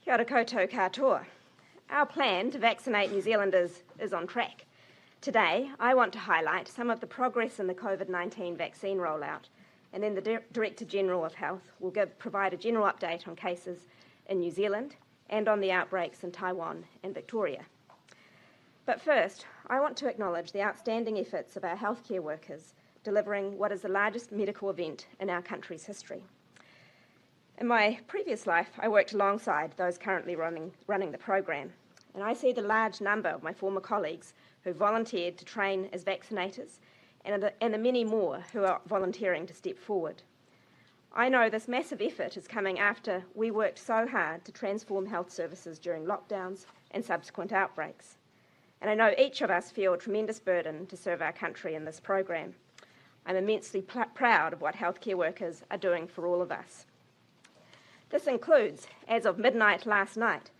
Kia ora koutou katoa. Our plan to vaccinate New Zealanders is on track. Today, I want to highlight some of the progress in the Covid-19 vaccine rollout, and then the Director-General of Health will provide a general update on cases in New Zealand and on the outbreaks in Taiwan and Victoria. But first, I want to acknowledge the outstanding efforts of our healthcare workers delivering what is the largest medical event in our country's history. In my previous life, I worked alongside those currently running the program, and I see the large number of my former colleagues who volunteered to train as vaccinators and the many more who are volunteering to step forward. I know this massive effort is coming after we worked so hard to transform health services during lockdowns and subsequent outbreaks. And I know each of us feel a tremendous burden to serve our country in this program. I'm immensely proud of what healthcare workers are doing for all of us. This includes, as of midnight last night,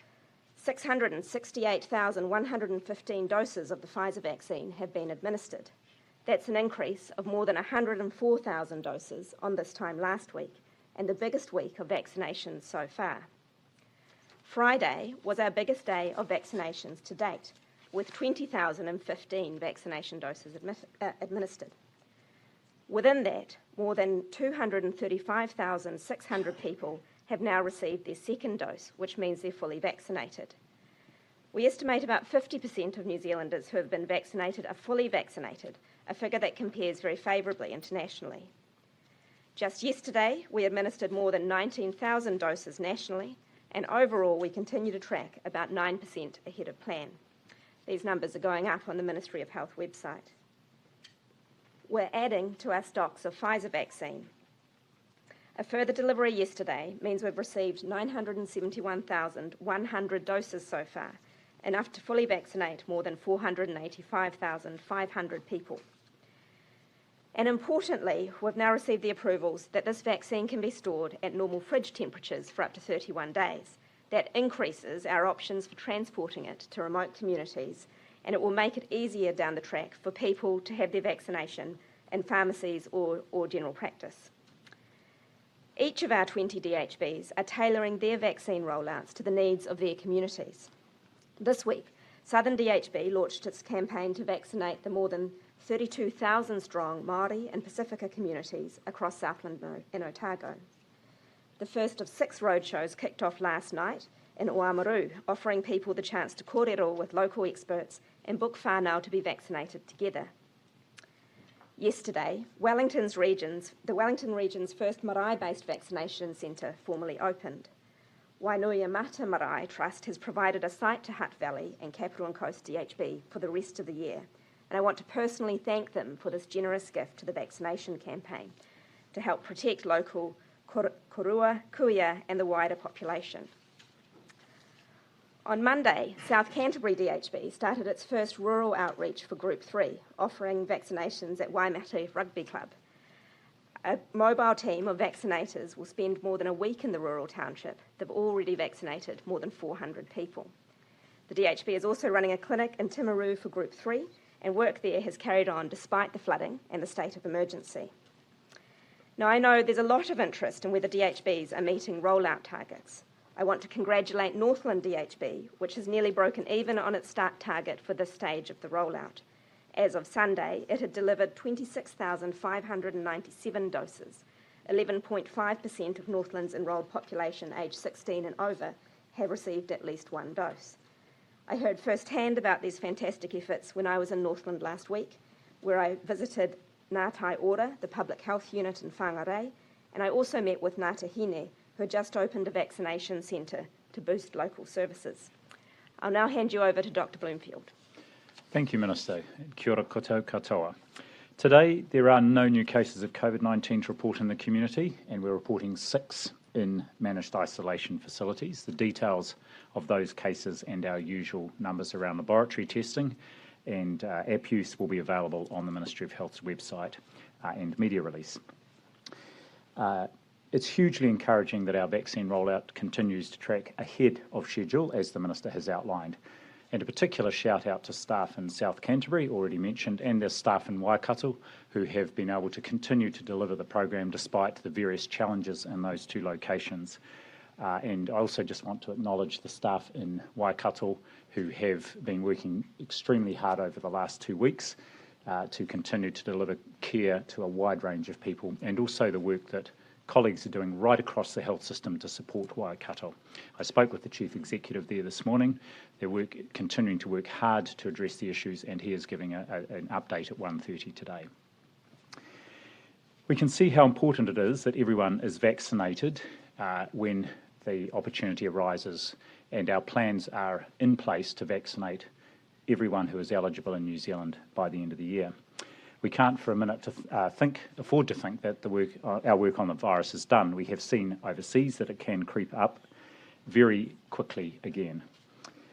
668,115 doses of the Pfizer vaccine have been administered. That's an increase of more than 104,000 doses on this time last week, and the biggest week of vaccinations so far. Friday was our biggest day of vaccinations to date, with 20,015 vaccination doses administered. Within that, more than 235,600 people have now received their second dose, which means they're fully vaccinated. We estimate about 50% of New Zealanders who have been vaccinated are fully vaccinated, a figure that compares very favourably internationally. Just yesterday, we administered more than 19,000 doses nationally, and overall we continue to track about 9% ahead of plan. These numbers are going up on the Ministry of Health website. We're adding to our stocks of Pfizer vaccine. A further delivery yesterday means we've received 971,100 doses so far, enough to fully vaccinate more than 485,500 people. And importantly, we've now received the approvals that this vaccine can be stored at normal fridge temperatures for up to 31 days. That increases our options for transporting it to remote communities, and it will make it easier down the track for people to have their vaccination in pharmacies or general practice. Each of our 20 DHBs are tailoring their vaccine rollouts to the needs of their communities. This week, Southern DHB launched its campaign to vaccinate the more than 32,000 strong Māori and Pacifica communities across Southland and Otago. The first of 6 roadshows kicked off last night in Oamaru, offering people the chance to kōrero with local experts and book whānau to be vaccinated together. Yesterday, the Wellington region's first marae-based vaccination centre formally opened. Wainuia Mata Marae Trust has provided a site to Hutt Valley and Capital and Coast DHB for the rest of the year, and I want to personally thank them for this generous gift to the vaccination campaign to help protect local korua, kuia and the wider population. On Monday, South Canterbury DHB started its first rural outreach for Group 3, offering vaccinations at Waimate Rugby Club. A mobile team of vaccinators will spend more than a week in the rural township. They've already vaccinated more than 400 people. The DHB is also running a clinic in Timaru for Group 3, and work there has carried on despite the flooding and the state of emergency. Now, I know there's a lot of interest in whether DHBs are meeting rollout targets. I want to congratulate Northland DHB, which has nearly broken even on its start target for this stage of the rollout. As of Sunday, it had delivered 26,597 doses. 11.5% of Northland's enrolled population aged 16 and over have received at least one dose. I heard firsthand about these fantastic efforts when I was in Northland last week, where I visited Ngātai Ora, the public health unit in Whangarei, and I also met with Ngāta Hine, who had just opened a vaccination centre to boost local services. I'll now hand you over to Dr. Bloomfield. Thank you, Minister. Kia ora koutou katoa. Today, there are no new cases of COVID-19 to report in the community, and we're reporting 6 in managed isolation facilities. The details of those cases and our usual numbers around laboratory testing and app use will be available on the Ministry of Health's website and media release. It's hugely encouraging that our vaccine rollout continues to track ahead of schedule, as the Minister has outlined. And a particular shout out to staff in South Canterbury, already mentioned, and their staff in Waikato, who have been able to continue to deliver the program despite the various challenges in those 2 locations. And I also just want to acknowledge the staff in Waikato who have been working extremely hard over the last 2 weeks to continue to deliver care to a wide range of people, and also the work that colleagues are doing right across the health system to support Waikato. I spoke with the Chief Executive there this morning. They're continuing to work hard to address the issues, and he is giving an update at 1:30 today. We can see how important it is that everyone is vaccinated when the opportunity arises, and our plans are in place to vaccinate everyone who is eligible in New Zealand by the end of the year. We can't for a minute afford to think that our work on the virus is done. We have seen overseas that it can creep up very quickly again.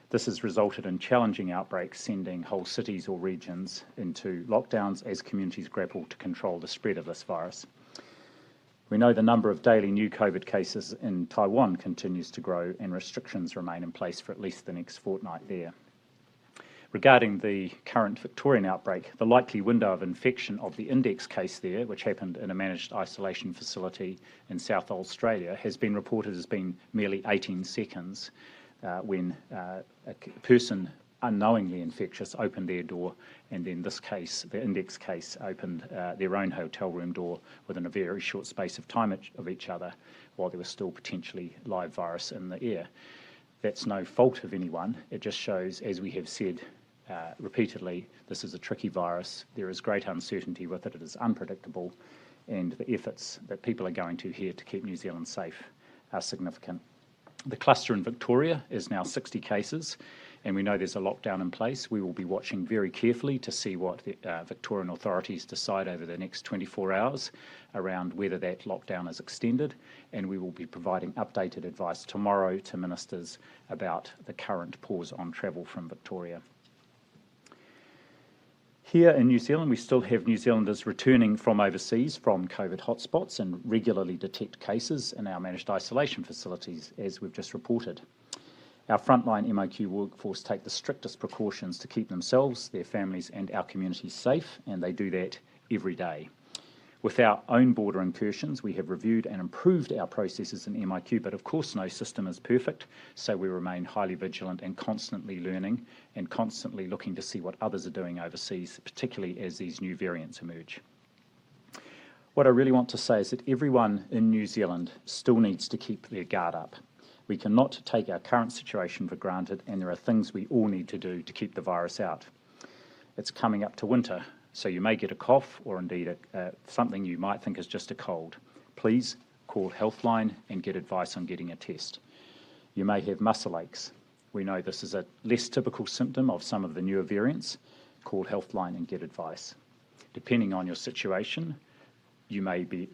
This has resulted in challenging outbreaks, sending whole cities or regions into lockdowns as communities grapple to control the spread of this virus. We know the number of daily new COVID cases in Taiwan continues to grow, and restrictions remain in place for at least the next fortnight there. Regarding the current Victorian outbreak, the likely window of infection of the index case there, which happened in a managed isolation facility in South Australia, has been reported as being merely 18 seconds when a person unknowingly infectious opened their door, and then this case, the index case, opened their own hotel room door within a very short space of time of each other, while there was still potentially live virus in the air. That's no fault of anyone. It just shows, as we have said repeatedly, this is a tricky virus. There is great uncertainty with it. It is unpredictable, and the efforts that people are going to here to keep New Zealand safe are significant. The cluster in Victoria is now 60 cases, and we know there's a lockdown in place. We will be watching very carefully to see what the Victorian authorities decide over the next 24 hours around whether that lockdown is extended, and we will be providing updated advice tomorrow to ministers about the current pause on travel from Victoria. Here in New Zealand, we still have New Zealanders returning from overseas from COVID hotspots and regularly detect cases in our managed isolation facilities, as we've just reported. Our frontline MOQ workforce take the strictest precautions to keep themselves, their families and our communities safe, and they do that every day. With our own border incursions, we have reviewed and improved our processes in MIQ, but of course no system is perfect, so we remain highly vigilant and constantly learning and constantly looking to see what others are doing overseas, particularly as these new variants emerge. What I really want to say is that everyone in New Zealand still needs to keep their guard up. We cannot take our current situation for granted, and there are things we all need to do to keep the virus out. It's coming up to winter, so you may get a cough or indeed something you might think is just a cold. Please call Healthline and get advice on getting a test. You may have muscle aches. We know this is a less typical symptom of some of the newer variants. Call Healthline and get advice. Depending on your situation, you may be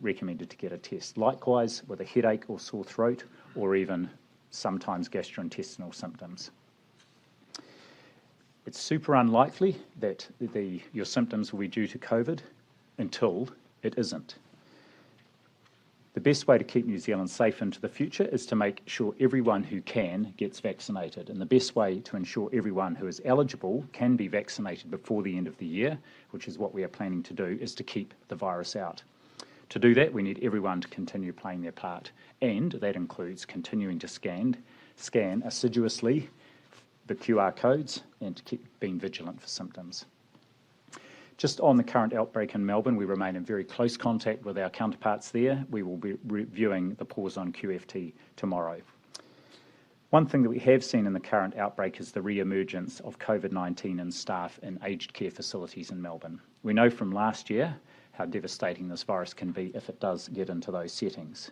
recommended to get a test. Likewise, with a headache or sore throat, or even sometimes gastrointestinal symptoms. It's super unlikely that your symptoms will be due to COVID until it isn't. The best way to keep New Zealand safe into the future is to make sure everyone who can gets vaccinated. And the best way to ensure everyone who is eligible can be vaccinated before the end of the year, which is what we are planning to do, is to keep the virus out. To do that, we need everyone to continue playing their part. And that includes continuing to scan assiduously the QR codes and to keep being vigilant for symptoms. Just on the current outbreak in Melbourne, we remain in very close contact with our counterparts there. We will be reviewing the pause on QFT tomorrow. One thing that we have seen in the current outbreak is the re-emergence of COVID-19 in staff in aged care facilities in Melbourne. We know from last year how devastating this virus can be if it does get into those settings.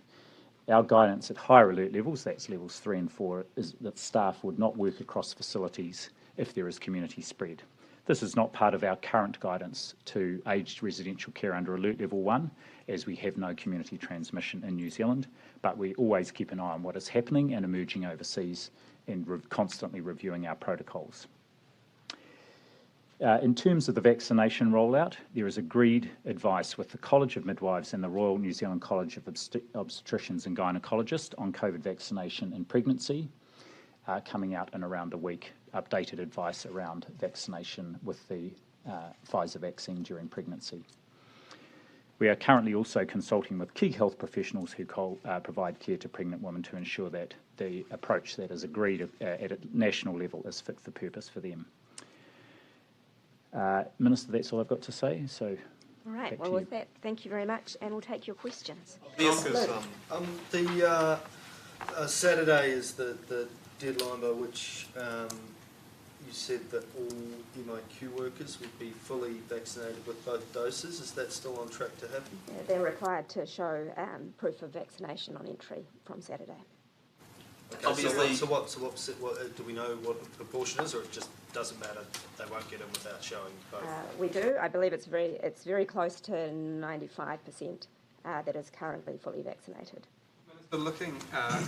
Our guidance at higher alert levels, that's levels 3 and 4, is that staff would not work across facilities if there is community spread. This is not part of our current guidance to aged residential care under alert level 1, as we have no community transmission in New Zealand, but we always keep an eye on what is happening and emerging overseas and constantly reviewing our protocols. In terms of the vaccination rollout, there is agreed advice with the College of Midwives and the Royal New Zealand College of Obstetricians and Gynecologists on COVID vaccination in pregnancy, coming out in around a week. Updated advice around vaccination with the Pfizer vaccine during pregnancy. We are currently also consulting with key health professionals who provide care to pregnant women to ensure that the approach that is agreed at a national level is fit for purpose for them. Minister, that's all I've got to say. So, all right. Well, with that, thank you very much, and we'll take your questions. Saturday is the deadline by which you said that all MIQ workers would be fully vaccinated with both doses. Is that still on track to happen? Yeah, they're required to show proof of vaccination on entry from Saturday. Okay, obviously. So what do we know what the proportion is, or it just doesn't matter? They won't get in without showing both. We do. I believe it's very close to 95% that is currently fully vaccinated. Minister, looking at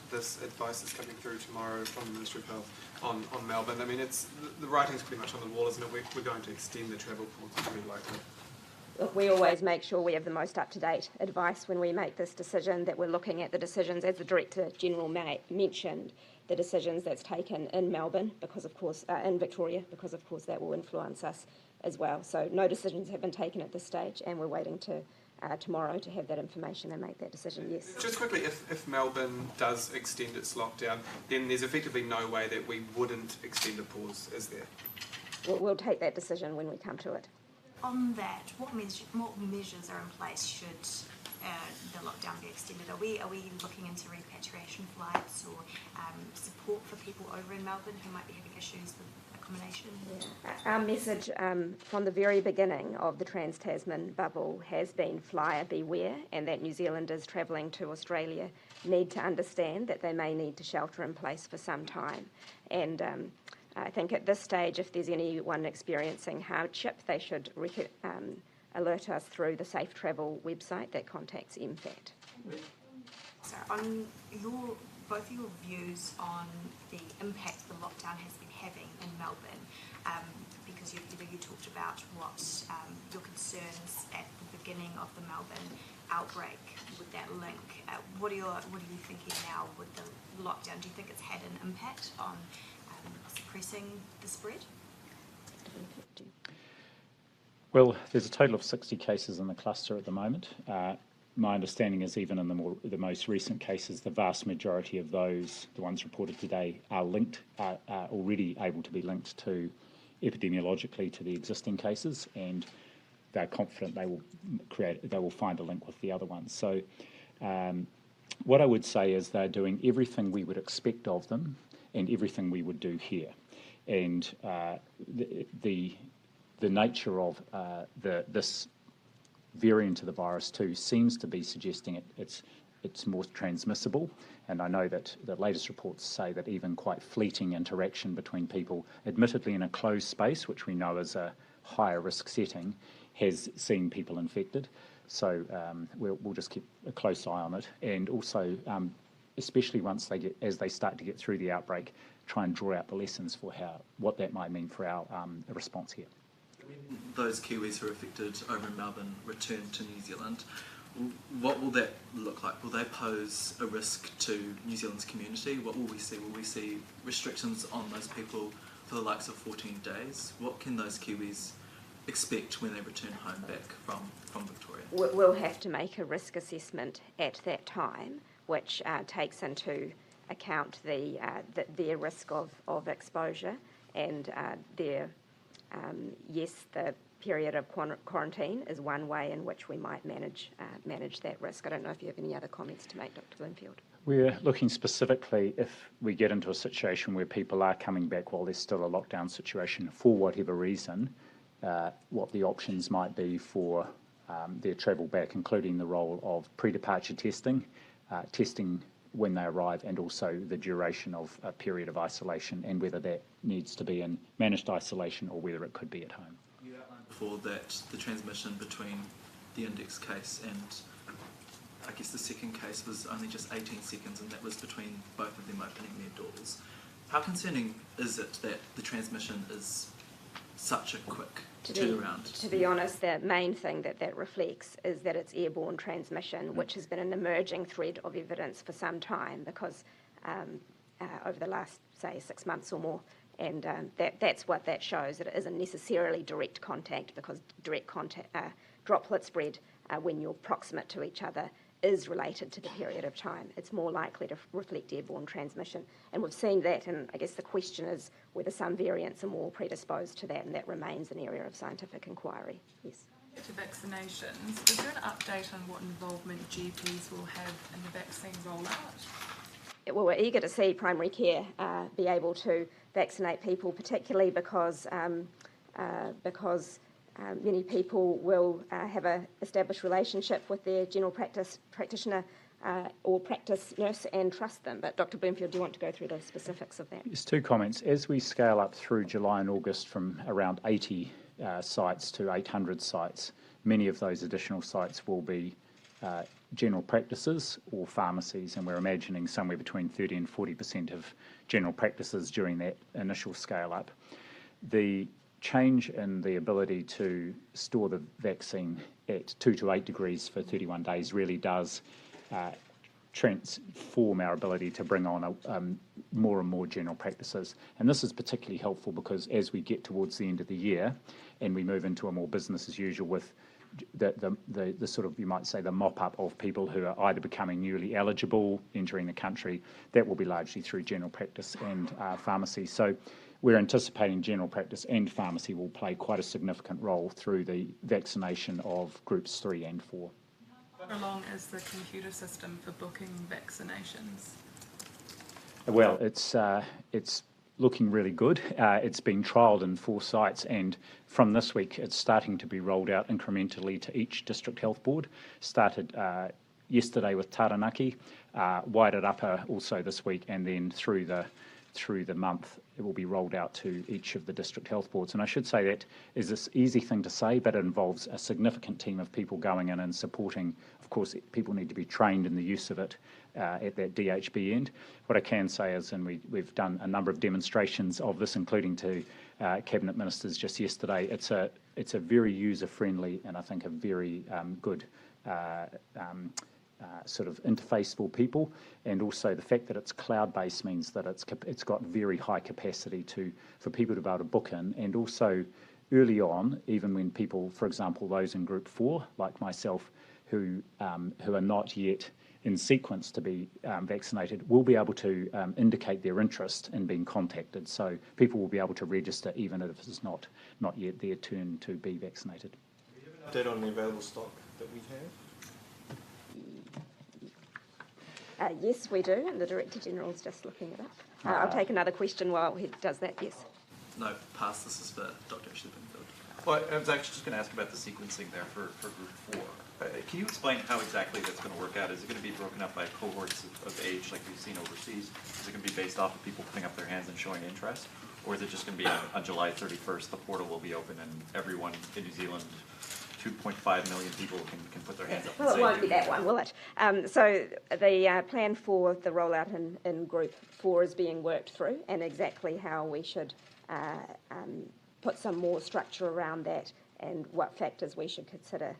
this advice that's coming through tomorrow from the Ministry of Health on Melbourne, I mean, the writing's pretty much on the wall, isn't it? We're going to extend the travel pause pretty likely. Look, we always make sure we have the most up-to-date advice when we make this decision, that we're looking at the decisions, as the Director General mentioned, the decisions that's taken in Melbourne, because of course, in Victoria, because of course that will influence us as well. So no decisions have been taken at this stage, and we're waiting to tomorrow to have that information and make that decision, yes. Just quickly, if Melbourne does extend its lockdown, then there's effectively no way that we wouldn't extend a pause, is there? We'll take that decision when we come to it. On that, what measures are in place should the lockdown be extended? Are we looking into repatriation flights or support for people over in Melbourne who might be having issues with accommodation? Yeah. Our message from the very beginning of the Trans-Tasman bubble has been flyer beware, and that New Zealanders travelling to Australia need to understand that they may need to shelter in place for some time. And I think at this stage, if there's anyone experiencing hardship, they should alert us through the Safe Travel website that contacts MFAT. So on both your views on the impact the lockdown has been having in Melbourne, because you talked about what your concerns at the beginning of the Melbourne outbreak with that link. What are you thinking now with the lockdown? Do you think it's had an impact on suppressing the spread? Well, there's a total of 60 cases in the cluster at the moment. My understanding is even in the most recent cases, the vast majority of those, the ones reported today, are already able to be linked to epidemiologically to the existing cases, and they're confident they will find a link with the other ones. So what I would say is they're doing everything we would expect of them and everything we would do here. And the nature of this variant of the virus too seems to be suggesting it's more transmissible. And I know that the latest reports say that even quite fleeting interaction between people, admittedly in a closed space, which we know is a higher risk setting, has seen people infected. So we'll just keep a close eye on it. And also, especially as they start to get through the outbreak, try and draw out the lessons for what that might mean for our response here. When those Kiwis who are affected over in Melbourne return to New Zealand, what will that look like? Will they pose a risk to New Zealand's community? What will we see? Will we see restrictions on those people for the likes of 14 days? What can those Kiwis expect when they return home back from Victoria? We'll have to make a risk assessment at that time, which takes into account their risk of exposure and the period of quarantine is one way in which we might manage that risk. I don't know if you have any other comments to make, Dr. Bloomfield. We're looking specifically if we get into a situation where people are coming back while there's still a lockdown situation for whatever reason, what the options might be for their travel back, including the role of pre-departure testing, testing when they arrive, and also the duration of a period of isolation and whether that needs to be in managed isolation or whether it could be at home. You outlined before that the transmission between the index case and I guess the second case was only just 18 seconds, and that was between both of them opening their doors. How concerning is it that the transmission is such a quick turnaround? To be honest, the main thing that reflects is that it's airborne transmission, which has been an emerging thread of evidence for some time, because over the last, say, 6 months or more, and that's what that shows, that it isn't necessarily direct contact, because direct contact, droplet spread when you're proximate to each other is related to the period of time. It's more likely to reflect airborne transmission. And we've seen that, and I guess the question is whether some variants are more predisposed to that, and that remains an area of scientific inquiry. Yes. To vaccinations, is there an update on what involvement GPs will have in the vaccine rollout? Well, we're eager to see primary care be able to vaccinate people, particularly because many people will have an established relationship with their general practitioner or practice nurse and trust them. But Dr. Bloomfield, do you want to go through the specifics of that? Yes, 2 comments. As we scale up through July and August from around 80 sites to 800 sites, many of those additional sites will be general practices or pharmacies, and we're imagining somewhere between 30 and 40% of general practices during that initial scale up. The change in the ability to store the vaccine at 2 to 8 degrees for 31 days really does transform our ability to bring on more and more general practices. And this is particularly helpful because as we get towards the end of the year and we move into a more business as usual with the sort of, you might say, the mop-up of people who are either becoming newly eligible, entering the country, that will be largely through general practice and pharmacy. So we're anticipating general practice and pharmacy will play quite a significant role through the vaccination of groups 3 and 4. How long is the computer system for booking vaccinations? Well, it's looking really good. It's been trialled in 4 sites, and from this week it's starting to be rolled out incrementally to each district health board. Started yesterday with Taranaki, wired up also this week, and then through the month it will be rolled out to each of the district health boards. And I should say that is this easy thing to say, but it involves a significant team of people going in and supporting. Of course, people need to be trained in the use of it at that DHB end. What I can say is, and we've done a number of demonstrations of this, including to cabinet ministers just yesterday. It's a very user-friendly and I think a very good sort of interface for people, and also the fact that it's cloud-based means that it's got very high capacity for people to be able to book in, and also early on, even when people, for example, those in group 4, like myself, who are not yet in sequence to be vaccinated, will be able to indicate their interest in being contacted. So people will be able to register even if it's not yet their turn to be vaccinated. Do you have an update on the available stock that we have? Yes, we do, and the Director General is just looking it up. I'll take another question while he does that, yes. No, pass. This is for Dr. Ashley Bloomfield. Well, I was actually just going to ask about the sequencing there for group 4. Can you explain how exactly that's going to work out? Is it going to be broken up by cohorts of age like we've seen overseas? Is it going to be based off of people putting up their hands and showing interest? Or is it just going to be on July 31st, the portal will be open and everyone in New Zealand, 2.5 million people can put their hands up? Well, it won't be that one, will it? So the plan for the rollout in Group 4 is being worked through, and exactly how we should put some more structure around that and what factors we should consider.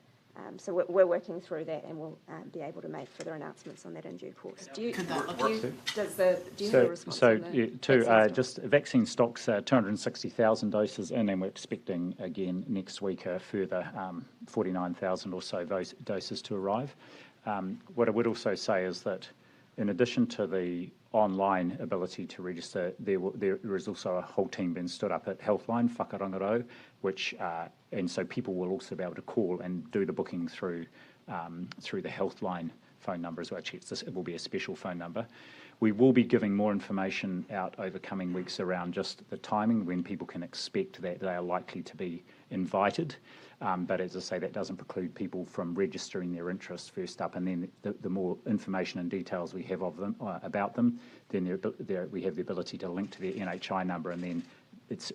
So we're working through that, and we'll be able to make further announcements on that in due course. Do you have a response? Just vaccine stocks, 260,000 doses in, and we're expecting again next week a further 49,000 or so doses to arrive. What I would also say is that in addition to the online ability to register, there is also a whole team being stood up at Healthline, Whakarangarau, and so people will also be able to call and do the booking through the Healthline phone number as well. Actually, it will be a special phone number. We will be giving more information out over coming weeks around just the timing, when people can expect that they are likely to be invited. But as I say, that doesn't preclude people from registering their interest first up, and then the more information and details we have about them, then we have the ability to link to their NHI number, and then it's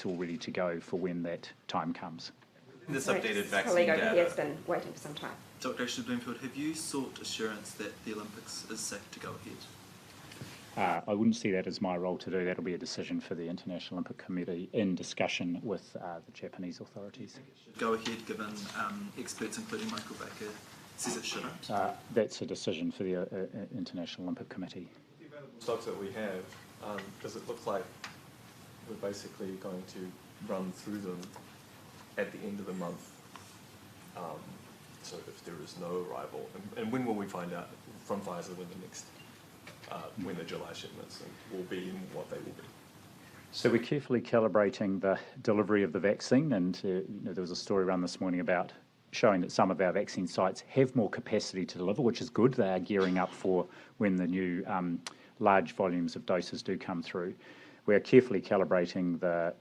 all ready to go for when that time comes. This updated vaccine colleague over data. here has been waiting for some time. Dr. Ashley Bloomfield, have you sought assurance that the Olympics is safe to go ahead? I wouldn't see that as my role to do. That'll be a decision for the International Olympic Committee in discussion with the Japanese authorities. Go ahead, given experts including Michael Baker says it shouldn't? That's a decision for the International Olympic Committee. The available stocks that we have, does it look like we're basically going to run through them at the end of the month So if there is no arrival, and when will we find out from Pfizer when the next, when the July shipments will be and what they will be? So we're carefully calibrating the delivery of the vaccine, and there was a story around this morning about showing that some of our vaccine sites have more capacity to deliver, which is good. They are gearing up for when the new large volumes of doses do come through. We are carefully calibrating the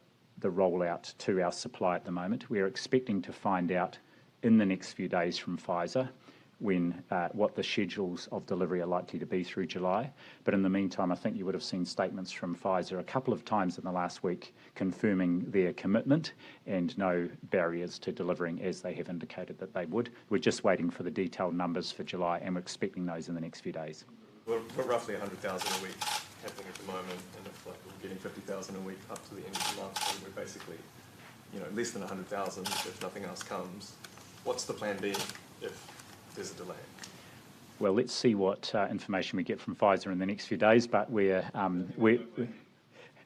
rollout to our supply at the moment. We are expecting to find out in the next few days from Pfizer when what the schedules of delivery are likely to be through July. But in the meantime, I think you would have seen statements from Pfizer a couple of times in the last week confirming their commitment and no barriers to delivering, as they have indicated that they would. We're just waiting for the detailed numbers for July, and we're expecting those in the next few days. We're roughly 100,000 a week happening at the moment, and if we're getting 50,000 a week up to the end of the month, then we're basically, less than 100,000 if nothing else comes. What's the plan B if there's a delay? Well, let's see what information we get from Pfizer in the next few days, but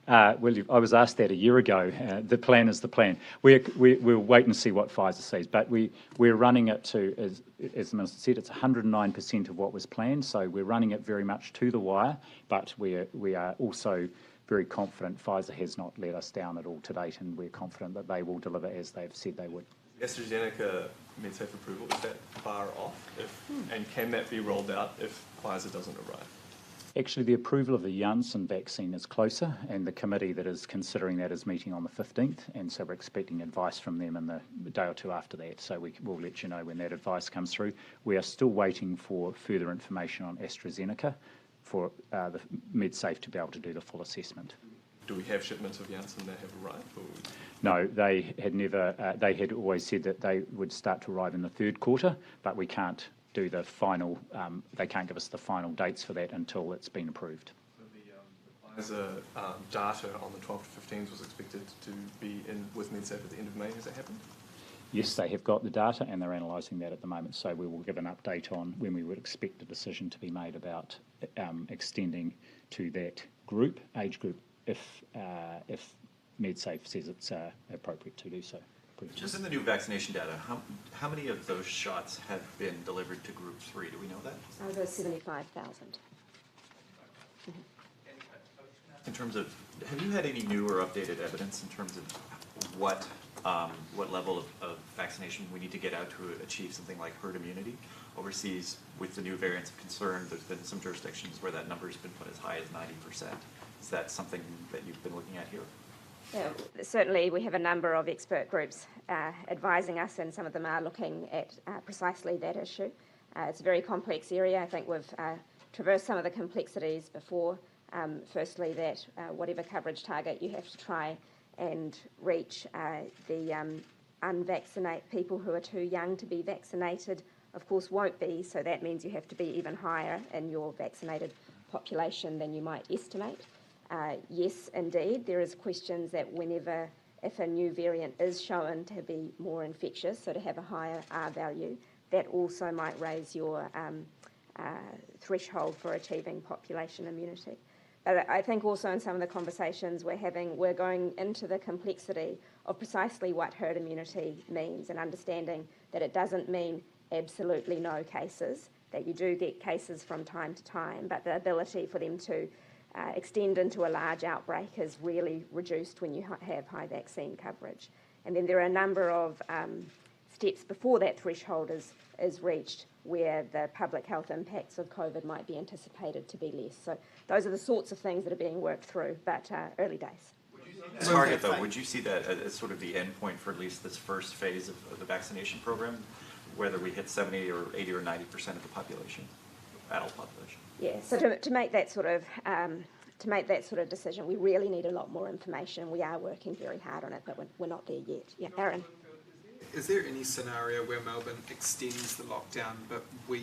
I was asked that a year ago. The plan is the plan. We'll wait and see what Pfizer says, but we're running it to, as the Minister said, it's 109% of what was planned, so we're running it very much to the wire, but we are also very confident Pfizer has not let us down at all to date, and we're confident that they will deliver as they've said they would. AstraZeneca MedSafe approval, is that far off? And can that be rolled out if Pfizer doesn't arrive? Actually, the approval of the Janssen vaccine is closer, and the committee that is considering that is meeting on the 15th, and so we're expecting advice from them in the day or two after that, so we'll let you know when that advice comes through. We are still waiting for further information on AstraZeneca for the MedSafe to be able to do the full assessment. Do we have shipments of Janssen that have arrived? No, they had always said that they would start to arrive in the third quarter, but we can't do the final, they can't give us the final dates for that until it's been approved. So the Pfizer data on the 12th to 15th was expected to be in with MedSafe at the end of May. Has that happened? Yes, they have got the data and they're analysing that at the moment, so we will give an update on when we would expect a decision to be made about extending to that group, age group, if MedSafe says it's appropriate to do so. Just in the new vaccination data, how many of those shots have been delivered to Group 3? Do we know that? Over 75,000. In terms of, have you had any new or updated evidence in terms of what level of vaccination we need to get out to achieve something like herd immunity? Overseas, with the new variants of concern, there's been some jurisdictions where that number has been put as high as 90%. Is that something that you've been looking at here? Yeah, certainly we have a number of expert groups advising us, and some of them are looking at precisely that issue. It's a very complex area. I think we've traversed some of the complexities before. Firstly, that whatever coverage target you have to try and reach, the unvaccinated people who are too young to be vaccinated, of course, won't be, so that means you have to be even higher in your vaccinated population than you might estimate. Yes, indeed, there is questions that if a new variant is shown to be more infectious, so to have a higher R value, that also might raise your threshold for achieving population immunity. But I think also in some of the conversations we're having, we're going into the complexity of precisely what herd immunity means, and understanding that it doesn't mean absolutely no cases, that you do get cases from time to time, but the ability for them to extend into a large outbreak is really reduced when you have high vaccine coverage. And then there are a number of steps before that threshold is reached where the public health impacts of COVID might be anticipated to be less. So those are the sorts of things that are being worked through, but early days. Target, though, would you see that as sort of the end point for at least this first phase of the vaccination program, whether we hit 70 or 80 or 90% of the population, adult population? Yeah, so to make that sort of decision, we really need a lot more information. We are working very hard on it, but we're not there yet. Yeah, Aaron. Is there any scenario where Melbourne extends the lockdown, but we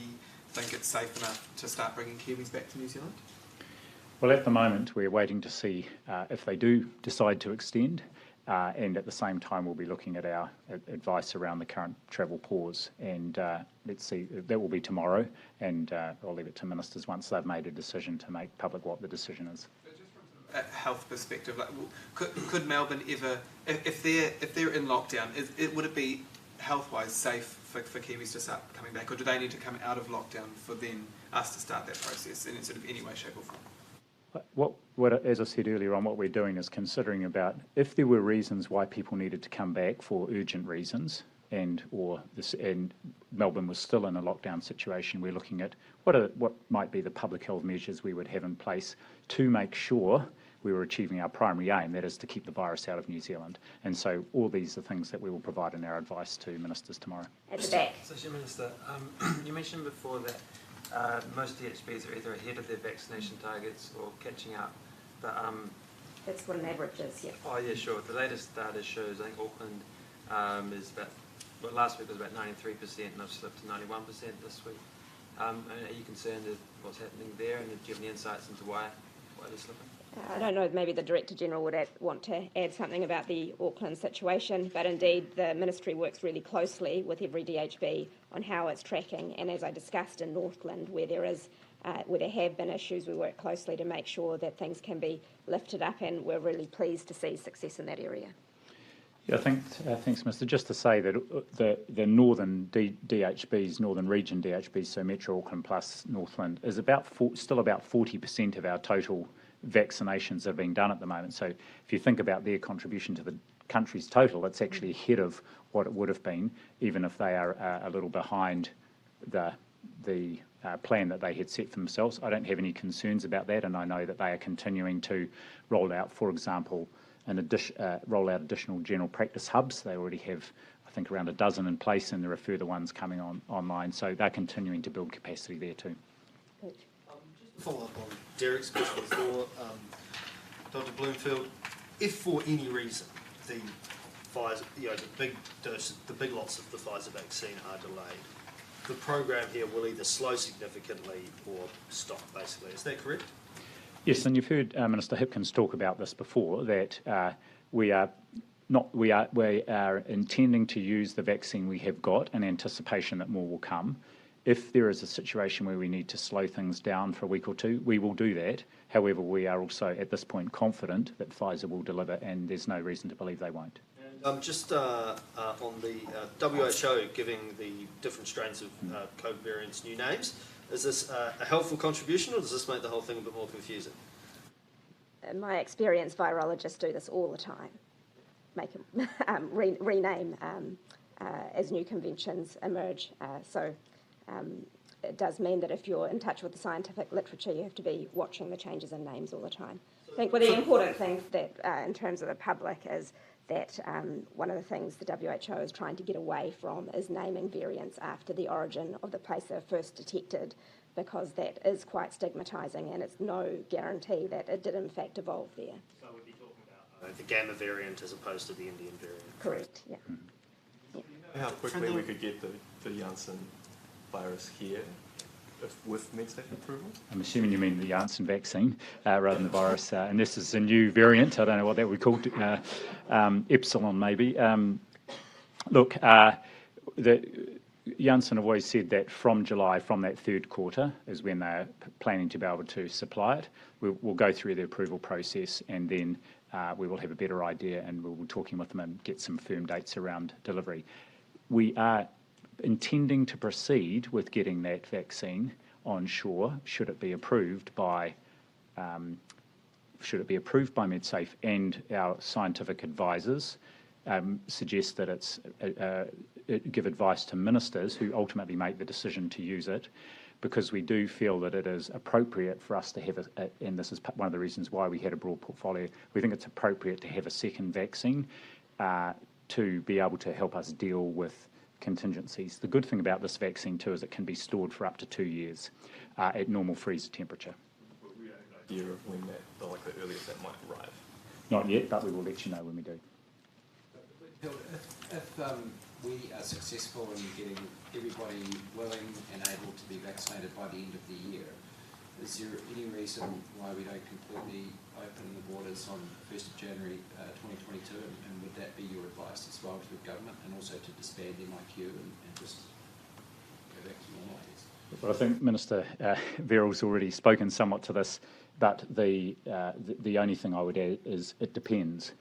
think it's safe enough to start bringing Kiwis back to New Zealand? Well, at the moment, we're waiting to see if they do decide to extend, and at the same time, we'll be looking at our advice around the current travel pause. And let's see, that will be tomorrow, and I'll leave it to ministers once they've made a decision to make public what the decision is. A health perspective, like, could Melbourne ever, if they're in lockdown, would it be health-wise safe for Kiwis to start coming back, or do they need to come out of lockdown for then us to start that process in sort of any way, shape or form? What, as I said earlier on, what we're doing is considering about if there were reasons why people needed to come back for urgent reasons, and Melbourne was still in a lockdown situation, we're looking at what might be the public health measures we would have in place to make sure we were achieving our primary aim, that is to keep the virus out of New Zealand. And so all these are things that we will provide in our advice to ministers tomorrow. At the back. Associate Minister, you mentioned before that most DHBs are either ahead of their vaccination targets or catching up. But That's what an average is, yeah. oh yeah, sure. The latest data shows I think Auckland is about, well, last week was about 93%, and I've slipped to 91% this week. Are you concerned with what's happening there, and do you have any insights into why they're slipping? I don't know, maybe the Director General would want to add something about the Auckland situation, but indeed the Ministry works really closely with every DHB on how it's tracking, and as I discussed in Northland, where there have been issues, we work closely to make sure that things can be lifted up, and we're really pleased to see success in that area. Yeah, thanks, Mr. Just to say that the northern DHBs, Northern Region DHBs, so Metro Auckland plus Northland, is still about 40% of our total vaccinations that are being done at the moment. So if you think about their contribution to the country's total, it's actually ahead of what it would have been, even if they are a little behind the plan that they had set for themselves. I don't have any concerns about that, and I know that they are continuing to roll out, for example, roll out additional general practice hubs. They already have, I think, around a dozen in place, and there are further ones coming online. So they're continuing to build capacity there too. Good. Just to follow up on Derek's question before, Dr. Bloomfield, if for any reason the Pfizer, the big lots of the Pfizer vaccine are delayed, the program here will either slow significantly or stop, basically. Is that correct? Yes, and you've heard Minister Hipkins talk about this before, that we are intending to use the vaccine we have got in anticipation that more will come. If there is a situation where we need to slow things down for a week or two, we will do that. However, we are also at this point confident that Pfizer will deliver, and there's no reason to believe they won't. Just on the WHO giving the different strains of COVID variants new names, is this a helpful contribution, or does this make the whole thing a bit more confusing? In my experience, virologists do this all the time, make them rename as new conventions emerge. So it does mean that if you're in touch with the scientific literature, you have to be watching the changes in names all the time. I think the important thing that in terms of the public is that one of the things the WHO is trying to get away from is naming variants after the origin of the place they were first detected, because that is quite stigmatising, and it's no guarantee that it did in fact evolve there. So we'd be talking about the Gamma variant as opposed to the Indian variant. Correct, yeah. How quickly we could get the Janssen virus here with Medsafe approval? I'm assuming you mean the Janssen vaccine rather than the virus, and this is a new variant. I don't know what that would be called, Epsilon maybe. Look, Janssen have always said that from July, from that third quarter, is when they're planning to be able to supply it. We'll go through the approval process, and then we will have a better idea, and we'll be talking with them and get some firm dates around delivery. We are intending to proceed with getting that vaccine on shore, should it be approved by Medsafe, and our scientific advisors suggest that it's give advice to ministers who ultimately make the decision to use it, because we do feel that it is appropriate for us to have and this is one of the reasons why we had a broad portfolio. We think it's appropriate to have a second vaccine to be able to help us deal with contingencies. The good thing about this vaccine too is it can be stored for up to 2 years at normal freezer temperature. We have an idea of when the earliest that might arrive? Not yet, but we will let you know when we do. If we are successful in getting everybody willing and able to be vaccinated by the end of the year, is there any reason why we don't completely open the borders on 1st of January 2022, and would that be your advice as well to the government, and also to disband MIQ and just go back to normal, I guess? Well, I think Minister Verrill's already spoken somewhat to this, but the only thing I would add is it depends.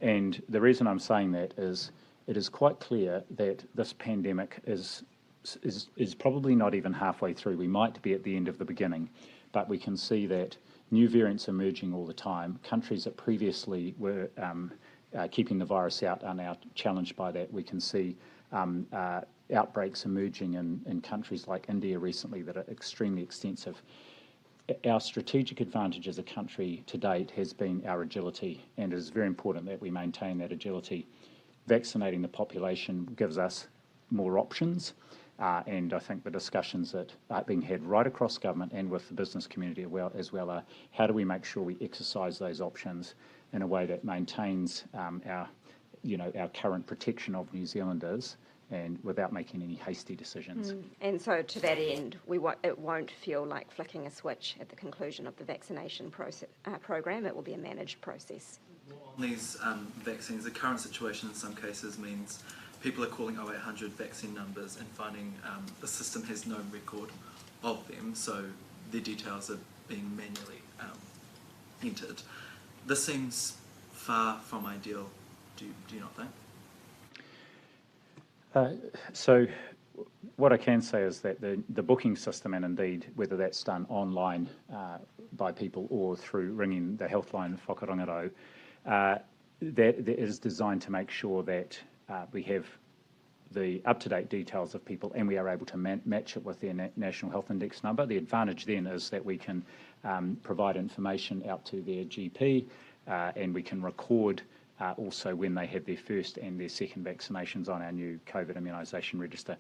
And the reason I'm saying that is it is quite clear that this pandemic is probably not even halfway through. We might be at the end of the beginning, but we can see that new variants are emerging all the time. Countries that previously were keeping the virus out are now challenged by that. We can see outbreaks emerging in countries like India recently that are extremely extensive. Our strategic advantage as a country to date has been our agility, and it is very important that we maintain that agility. Vaccinating the population gives us more options, and I think the discussions that are being had right across government and with the business community as well are how do we make sure we exercise those options in a way that maintains our current protection of New Zealanders and without making any hasty decisions. And so to that end, it won't feel like flicking a switch at the conclusion of the vaccination program. It will be a managed process. On these vaccines, the current situation in some cases means people are calling 0800 vaccine numbers and finding the system has no record of them, so their details are being manually entered. This seems far from ideal, do you not think? So what I can say is that the booking system, and indeed whether that's done online by people or through ringing the healthline whakarongarau, that is designed to make sure that we have the up-to-date details of people and we are able to match it with their National Health Index number. The advantage then is that we can provide information out to their GP and we can record also when they have their first and their second vaccinations on our new COVID immunisation register.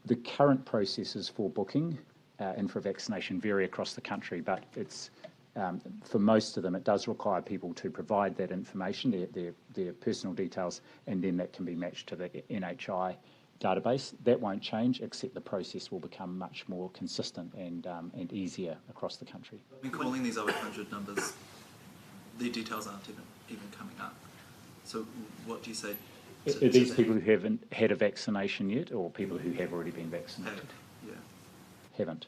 The current processes for booking and for vaccination vary across the country, but it's for most of them it does require people to provide that information, their personal details, and then that can be matched to the NHI database. That won't change, except the process will become much more consistent and easier across the country. When calling these 0800 numbers, their details aren't even coming up. So what do you say? Are these people who haven't had a vaccination yet, or people who have already been vaccinated? Haven't.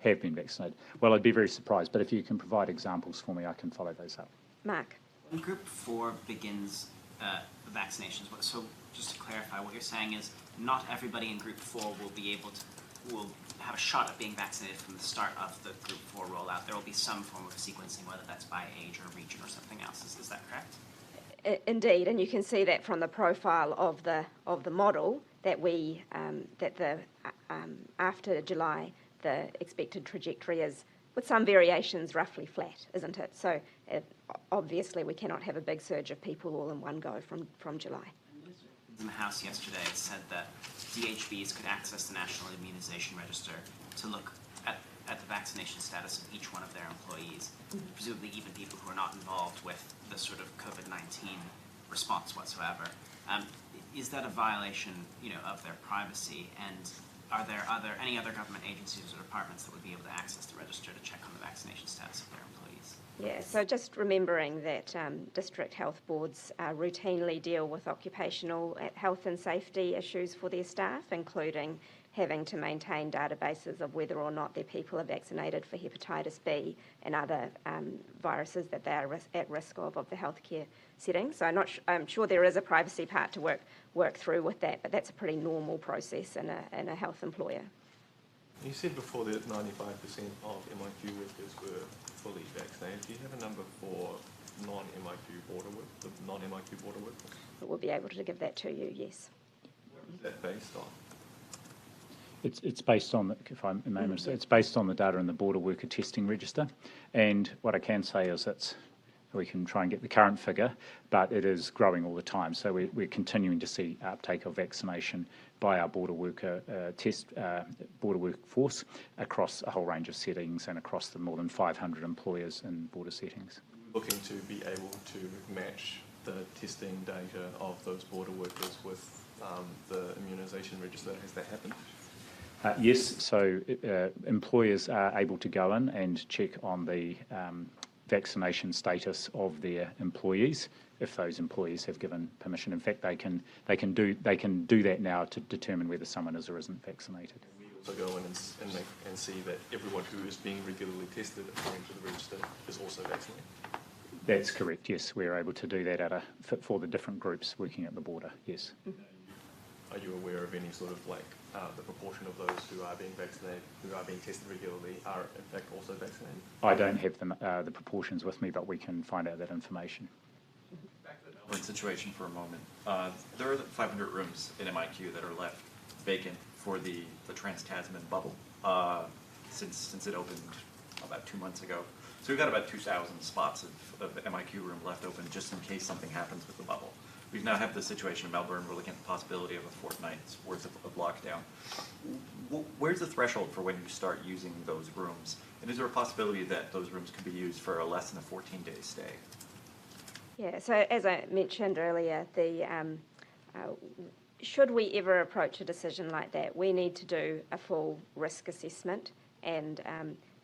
Have been vaccinated. Well, I'd be very surprised, but if you can provide examples for me, I can follow those up. Mark. When Group 4 begins vaccinations, so just to clarify, what you're saying is not everybody in Group 4 will have a shot at being vaccinated from the start of the Group 4 rollout. There will be some form of sequencing, whether that's by age or region or something else. Is that correct? Indeed, and you can see that from the profile of the model that after July the expected trajectory is, with some variations, roughly flat, isn't it? So obviously we cannot have a big surge of people all in one go from July. In the House yesterday, it said that DHBs could access the National Immunisation Register to look at the vaccination status of each one of their employees, presumably even people who are not involved with the sort of COVID-19 response whatsoever. Is that a violation, of their privacy? And are there any other government agencies or departments that would be able to access the register to check on the vaccination status of their employees? Yeah, so just remembering that district health boards routinely deal with occupational health and safety issues for their staff, including having to maintain databases of whether or not their people are vaccinated for hepatitis B and other viruses that they are at risk of the healthcare setting. So I'm sure there is a privacy part to work through with that, but that's a pretty normal process in a health employer. You said before that 95% of MIQ workers were fully vaccinated. Do you have a number for non-MIQ border work, the non-MIQ border workers? We'll be able to give that to you, yes. What is that based on? It's based on, if I may say, it's based on the data in the Border Worker Testing Register, and what I can say is we can try and get the current figure, but it is growing all the time. So we're continuing to see uptake of vaccination by our border workforce across a whole range of settings and across the more than 500 employers in border settings. Looking to be able to match the testing data of those border workers with the immunisation register. Has that happened? Yes, so employers are able to go in and check on the vaccination status of their employees if those employees have given permission. In fact, they can do that now to determine whether someone is or isn't vaccinated. We also go in and see that everyone who is being regularly tested according to the register is also vaccinated. That's correct, yes. We're able to do that for the different groups working at the border, yes. Are you aware of any sort of the proportion of those who are being vaccinated, who are being tested regularly, are in fact also vaccinated? I don't have the proportions with me, but we can find out that information. Back to the Melbourne situation for a moment. There are 500 rooms in MIQ that are left vacant for the Trans-Tasman bubble since it opened about 2 months ago. So we've got about 2,000 spots of MIQ room left open just in case something happens with the bubble. We now have the situation in Melbourne. We're looking at the possibility of a fortnight's worth of lockdown. Where's the threshold for when you start using those rooms? And is there a possibility that those rooms could be used for a less than a 14-day stay? Yeah, so as I mentioned earlier, should we ever approach a decision like that, we need to do a full risk assessment, and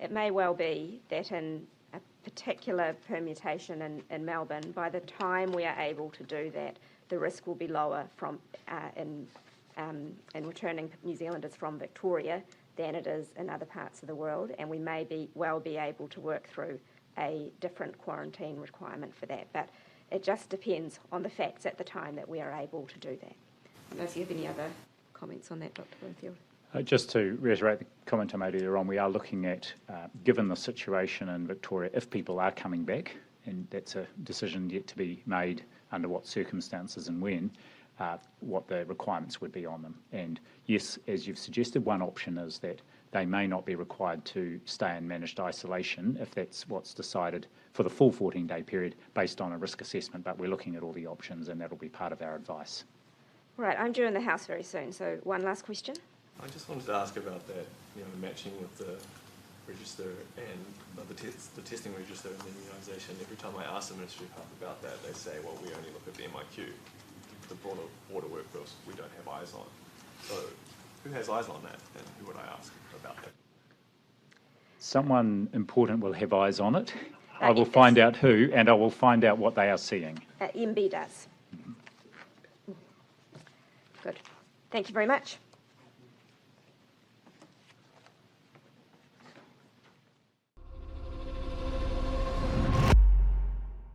it may well be that in a particular permutation in Melbourne, by the time we are able to do that, the risk will be lower in returning New Zealanders from Victoria than it is in other parts of the world, and we may well be able to work through a different quarantine requirement for that. But it just depends on the facts at the time that we are able to do that. Unless you have any other comments on that, Dr. Bloomfield? Just to reiterate the comment I made earlier on, we are looking at, given the situation in Victoria, if people are coming back, and that's a decision yet to be made under what circumstances and when, what the requirements would be on them. And yes, as you've suggested, one option is that they may not be required to stay in managed isolation if that's what's decided for the full 14-day period based on a risk assessment, but we're looking at all the options and that'll be part of our advice. Right, I'm due in the House very soon, so one last question. I just wanted to ask about that, the matching of the register and the testing register and the immunisation. Every time I ask the Ministry of Health about that, they say, well, we only look at the MIQ. The broader border workforce we don't have eyes on. So who has eyes on that, and who would I ask about that? Someone important will have eyes on it. I will find out who, and I will find out what they are seeing. MB does. Good. Thank you very much.